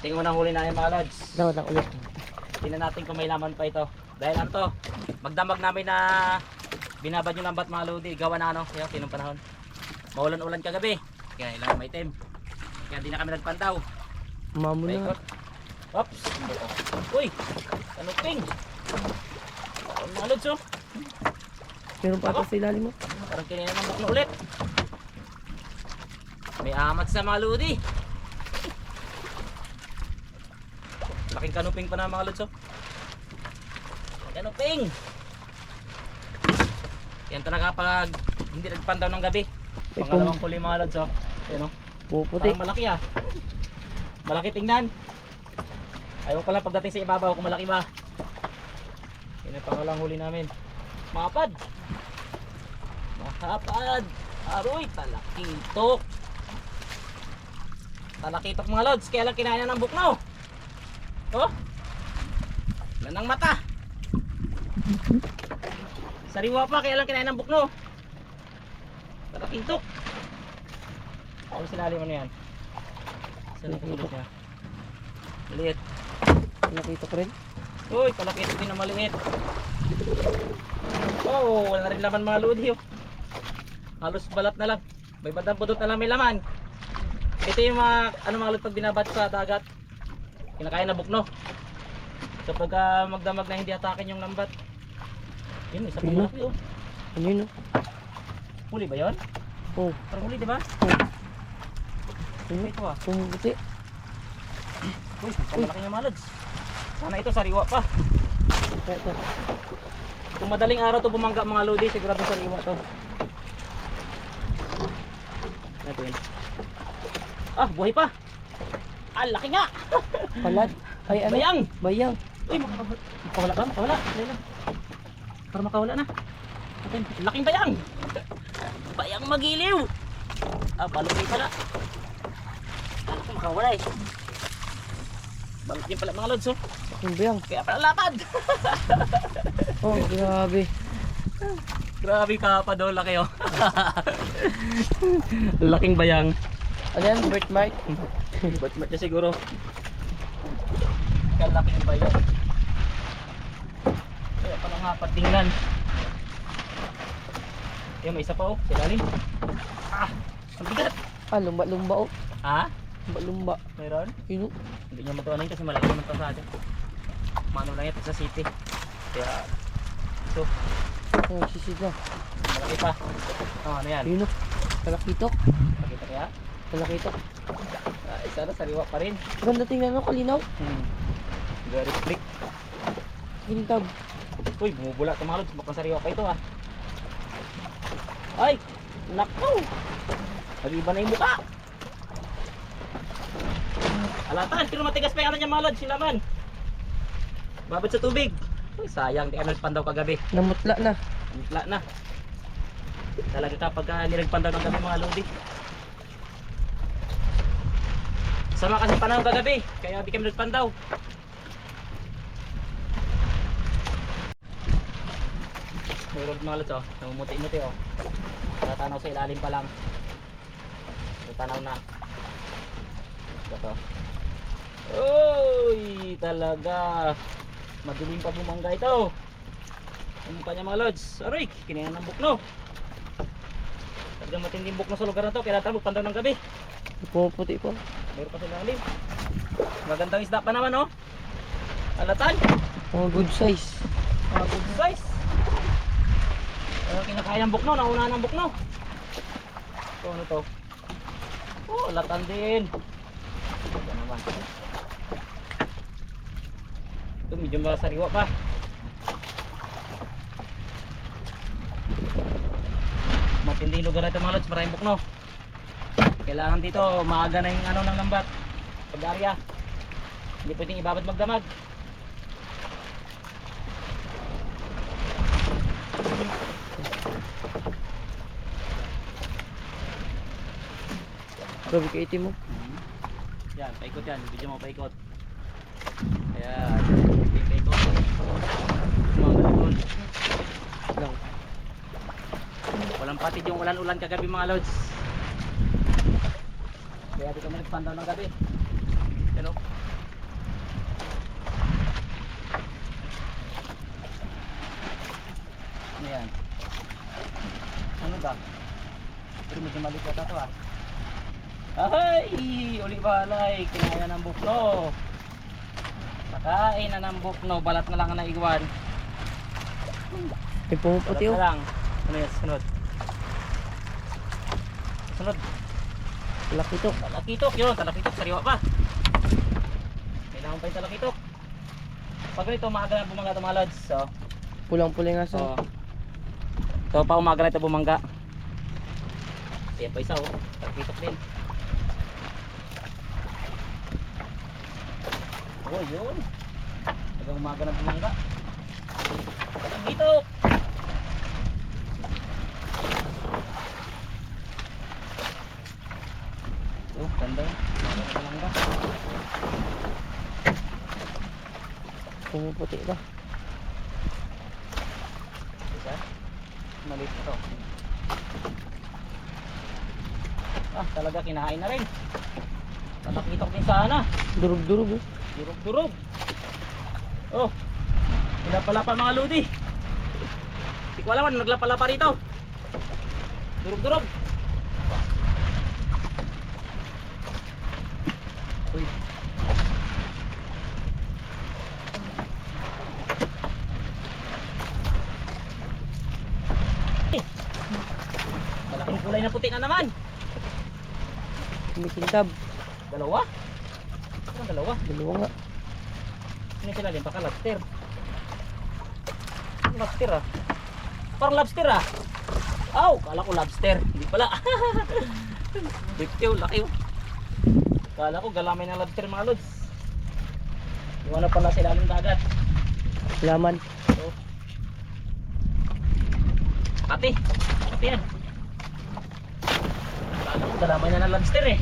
Ating unang huli na yung mga lods. Daw lang ulit. Tingnan natin kung may laman pa ito. Dahil ano to, magdamag namin na binabad yung lambat mga lodi. Gawa na ano, kaya sinong panahon. Maulan-ulan kagabi. Kaya ilangan may item. Kaya di na kami nagpantaw. Mamo na. Paikot. Oops. Uy, kanuping. Mga lods oh. Meron pa ata sa ilalim mo. Parang kinina ng bukno ulit. May amat sa mga lodi. Laking kanuping pa na mga lods oh. Kanuping. Yan talaga pag hindi nagpandaw ng gabi. Pangalawang huli mga lods oh. Yan oh. Puputi. Parang malaki ah. Malaki tingnan. Ayaw pala pagdating sa ibabaw kung malaki ba. Yan ang pangalawang huli namin. Mahapad. Mahapad. Aroy, talakitok. Talakitok mga lods. Kaya lang kinain na ng bukno. Oh. Wala ng mata. Sariwa pa kaya lang kinain ng bukno. Talakitok. Ako sinali mo na yan. Saan ang kulot niya? Maliit. Nakita ko rin. Uy, talakitok din na maliit. Oh, wala na rin laman mga lodi oh. Halos balat na lang. May bandang budot na lang may laman. Ito yung mga ano mga lodi pag binabat sa dagat. Kinakain na bukno. Kapag magdamag na hindi atakin yung lambat. Yun, isa pang Yun, malaki oh. Ano yun? Huli ba yun? Oh. Parang huli diba? Ano? Ito ah. Pumuputi. Uy, malaki yung mga lods. Sana ito sariwa pa. Ito. Kung madaling araw to bumangga mga lodi, sigurado sariwa to. Ito yun. Ah, buhay pa. Ah, laki nga. Palad. Ay ano? Bayang. Bayang. Uy, makawala ba? Makawala. Dali lang. Para makawala na. Okay. Laking bayang. Bayang magiliw. Ah, balong pala. Ano ko makawala eh. Balot din pala mga lods oh. Yung bayang. Kaya pala lapad. Oh, grabe. Grabe ka pa daw, laki oh. Laking bayang. Ano yan? Birthmark? Ba't niya siguro? Kalaking bayang. Kaya pala nga patingnan. Yung may isa pa oh, silalim. Ah, ang bigat. Ah, lumba-lumba oh. Ha? Lumba-lumba. Meron? Yun oh. Hindi niya matuanan kasi malaki naman pa sa atin. Mano lang ito sa city. Kaya ito, Oh, sisid na. malaki pa. Oh, ano yan? Yun oh. Talakitok. Pakita kaya? Talakitok. Ay, sana sariwa pa rin. Ganda tingnan no, kalinaw. Very slick. Gintab. Uy, bumubula ito mga lods. Mukhang sariwa pa ito ah. Ay! Nakaw! Nag-iba na yung mukha. Alatan, pero matigas pa yung ano niya mga lods. Yung laman. Babad sa tubig. Uy, sayang. Di ka nagpandaw kagabi. Namutla na. Mutla na. Talaga kapag nilagpandaw ng gabi mga lodi. Sama kasi panahon kagabi. Kaya di kami nagpandaw. Mayroon mga lods oh. Namumuti-muti oh. Natanaw sa ilalim pa lang. Natanaw na. Ito. Uy, talaga. Madilim pa bumangga ito. Ang mukha niya mga lods. Aray, kinain ng bukno. Talagang matinding bukno sa lugar na to. Kaya natin magpandaw ng gabi. Pumuputi po. Meron pa sa ilalim. Magandang isda pa naman oh. Alatan. Oh, good size. Good size. Kinakain ng bukno. Nauna ng bukno. Ito ano to? Oh, alatan din. Ito naman. Ito medyo masariwa pa. Matindi lugar na ito mga lods, maraming bukno. Kailangan dito maaga na yung ano ng lambat pag-arya. Hindi pwedeng ibabad magdamag. Grabe ka itim mo. Yan, paikot yan, video mo paikot. Ayan, paikot. Mga ganun. Lang. Walang patid yung ulan-ulan kagabi mga lods. Kaya di kami nagpandaw ng gabi. Yan o. maliit na to ah. Ay, uli balay, kinaya ng bukno. Pakain na ng bukno, balat na lang ang naigwan. May pumuputi Balat oh. na lang. Ano yan, sunod? Sunod. Talakitok. Talakitok yun, talakitok, sariwa pa. Kailangan pa yung talakitok. Pag ganito, maaga na bumangga ito mga lods. So, Pulang-puli nga sa. ito pa umaga na ito bumangga. Ayan pa isa oh, talakitok din. Oh yun. Hanggang umaga na bumangga. Talakitok. Oh, ganda yun. Umaga na bumangga. Pumuputi ba? Isa. Maliit na to. Ah, talaga kinain na rin. Talakitok din sana. Durug-durug oh. Durog-durog. Oh. Naglalapa mga lodi. Hindi ko alam ano naglalapa rito. Durog-durog. Uy. Malaking kulay na puti na naman. Kumikintab. Dalawa? Ano dalawa? Dalawa nga. Ano sila din? Baka lobster. Ano lobster ah? Parang lobster ah. Aw! Kala ko lobster. Hindi pala. Bigtiw, laki oh. Kala ko galamay ng lobster mga lods. Iwan na pala sila ng dagat. Laman. So, Pati. Pati yan. Kala ko galamay na ng lobster eh.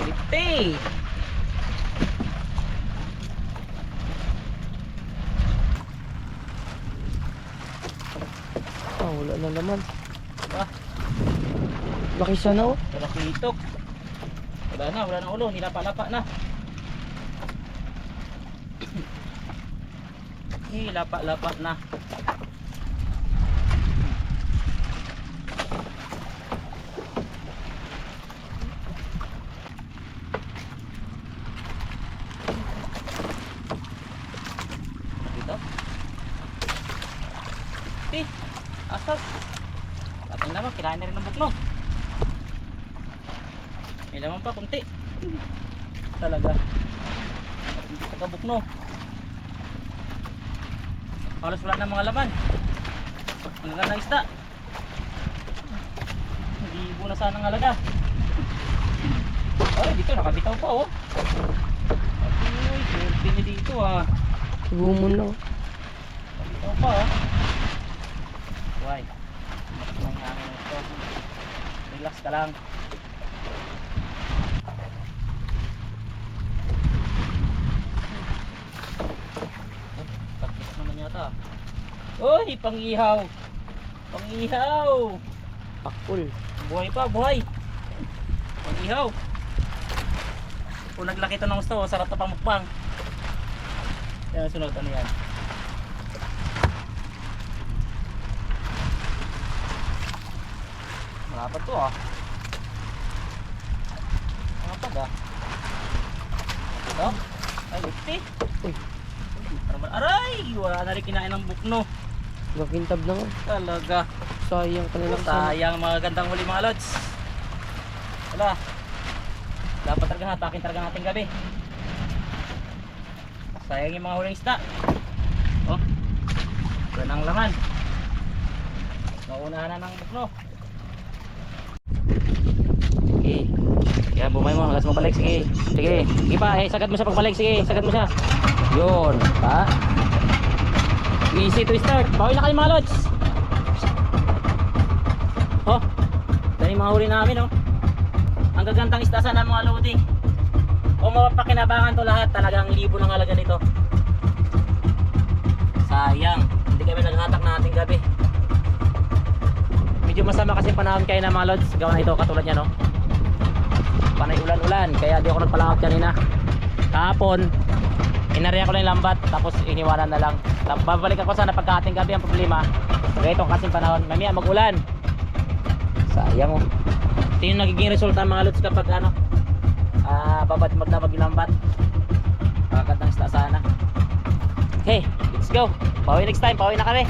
Piti. Ah, wala na naman. Ah, Laki sana oh. talakitok. Wala na ulo, nilapa-lapa na. Nilapa-lapa na. Dito. Asas. Ating naman, kinain na rin ng bukno. May laman pa, kunti. Talaga. Hindi ka bukno. Halos wala na mga laman. Ang ganda ng isda. Hindi ibo na sana ng halaga. Ay, dito nakabitaw pa oh. Ay, swerte niya dito ah. Gumon na oh. Nakabitaw pa ah. Why? Ang hangin ito. Relax ka lang. Takis naman yata. Uy, pang-ihaw. Pang-ihaw. Pakul. Buhay pa, buhay. Pang-ihaw. Kung naglaki ito ng gusto, sarap na pang-mukbang. Yan, sunod. Ano yan? Malapad to ah. Malapad ah. Ito? Ay, lipti. Uy, Aray! Wala na rin kinain ng bukno. makintab na nga. Talaga. Sayang ka na lang sana. Sayang mga gandang huli mga lods. Wala. Dapat talaga hatakin talaga natin gabi. Sayang yung mga huling isda. Oh. Wala nang laman. Naunahan na ng bukno. Sige. Yan, bumay mo. Hanggang mo balik. Sige. Sige. Sige pa. Sagad mo siya pagbalik. Sige. Sagad mo siya. Yun. Pa. Easy to start. Bawi na kayo mga lods. Oh. Dahil mga huli namin oh. Ang gagandang isda sana mga lodi. Kung mapapakinabangan to lahat, talagang libo ng halaga nito. Sayang. Hindi kami naghatak na ating gabi. Medyo masama kasi panahon kayo na mga lods. Gawa na ito katulad niya no. Panay ulan-ulan. Kaya di ako nagpalakad kanina. Kahapon Inarihan ko lang yung lambat, tapos iniwanan na lang. Babalik ako sana pagka-ating gabi ang problema. Ganito kasing panahon, mamaya mag-ulan. Sayang oh. Ito yung nagiging resulta mga lods kapag ano, babad magdamag yung lambat. Pakagandang isda sana. Okay, let's go. Pauwi next time, pauwi na kami.